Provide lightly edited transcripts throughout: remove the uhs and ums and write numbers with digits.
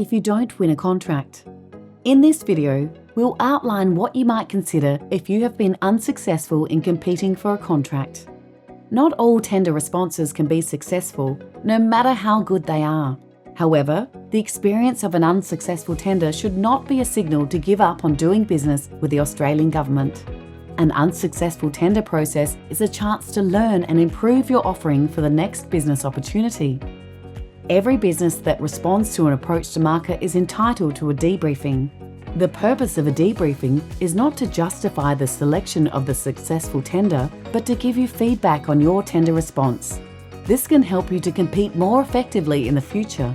if you don't win a contract. In this video, we'll outline what you might consider if you have been unsuccessful in competing for a contract. Not all tender responses can be successful, no matter how good they are. However, the experience of an unsuccessful tender should not be a signal to give up on doing business with the Australian government. An unsuccessful tender process is a chance to learn and improve your offering for the next business opportunity. Every business that responds to an approach to market is entitled to a debriefing. The purpose of a debriefing is not to justify the selection of the successful tender, but to give you feedback on your tender response. This can help you to compete more effectively in the future.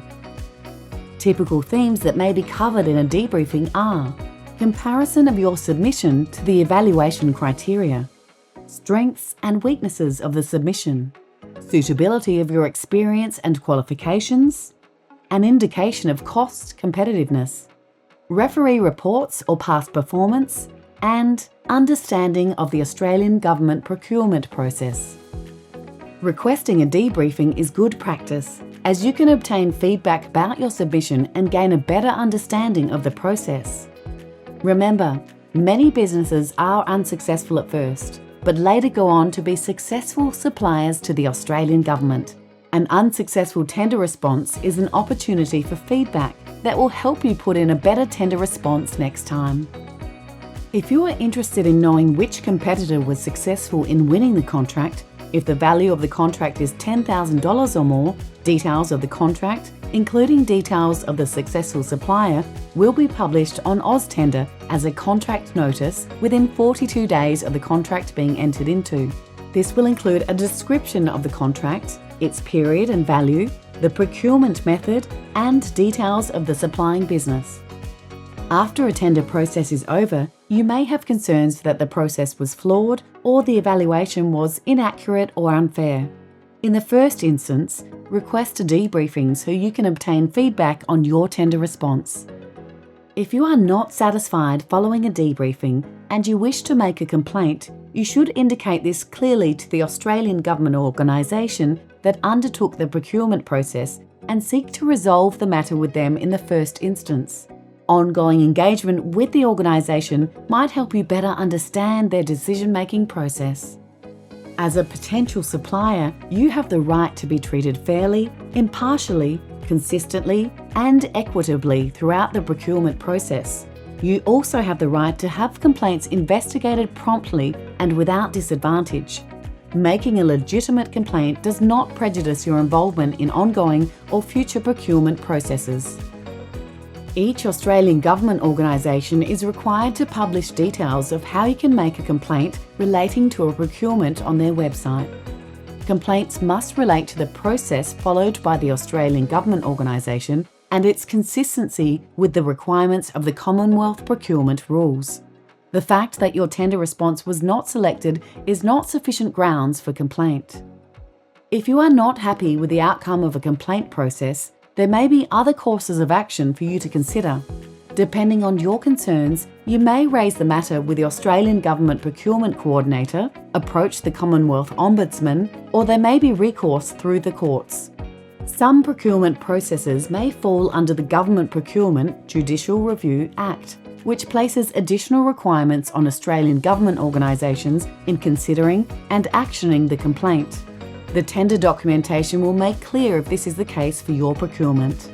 Typical themes that may be covered in a debriefing are comparison of your submission to the evaluation criteria, strengths and weaknesses of the submission, suitability of your experience and qualifications, an indication of cost competitiveness, referee reports or past performance, and understanding of the Australian government procurement process. Requesting a debriefing is good practice, as you can obtain feedback about your submission and gain a better understanding of the process. Remember, many businesses are unsuccessful at first, but later go on to be successful suppliers to the Australian government. An unsuccessful tender response is an opportunity for feedback that will help you put in a better tender response next time. If you are interested in knowing which competitor was successful in winning the contract, if the value of the contract is $10,000 or more, details of the contract, including details of the successful supplier, will be published on AusTender as a contract notice within 42 days of the contract being entered into. This will include a description of the contract, its period and value, the procurement method, and details of the supplying business. After a tender process is over, you may have concerns that the process was flawed or the evaluation was inaccurate or unfair. In the first instance, request a debriefing so you can obtain feedback on your tender response. If you are not satisfied following a debriefing and you wish to make a complaint, you should indicate this clearly to the Australian government organisation that undertook the procurement process and seek to resolve the matter with them in the first instance. Ongoing engagement with the organisation might help you better understand their decision-making process. As a potential supplier, you have the right to be treated fairly, impartially, consistently, and equitably throughout the procurement process. You also have the right to have complaints investigated promptly and without disadvantage. Making a legitimate complaint does not prejudice your involvement in ongoing or future procurement processes. Each Australian government organisation is required to publish details of how you can make a complaint relating to a procurement on their website. Complaints must relate to the process followed by the Australian government organisation and its consistency with the requirements of the Commonwealth procurement rules. The fact that your tender response was not selected is not sufficient grounds for complaint. If you are not happy with the outcome of a complaint process, there may be other courses of action for you to consider. Depending on your concerns, you may raise the matter with the Australian Government Procurement Coordinator, approach the Commonwealth Ombudsman, or there may be recourse through the courts. Some procurement processes may fall under the Government Procurement Judicial Review Act, which places additional requirements on Australian government organisations in considering and actioning the complaint. The tender documentation will make clear if this is the case for your procurement.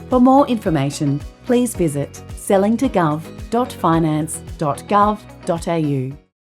For more information, please visit sellingtogov.finance.gov.au.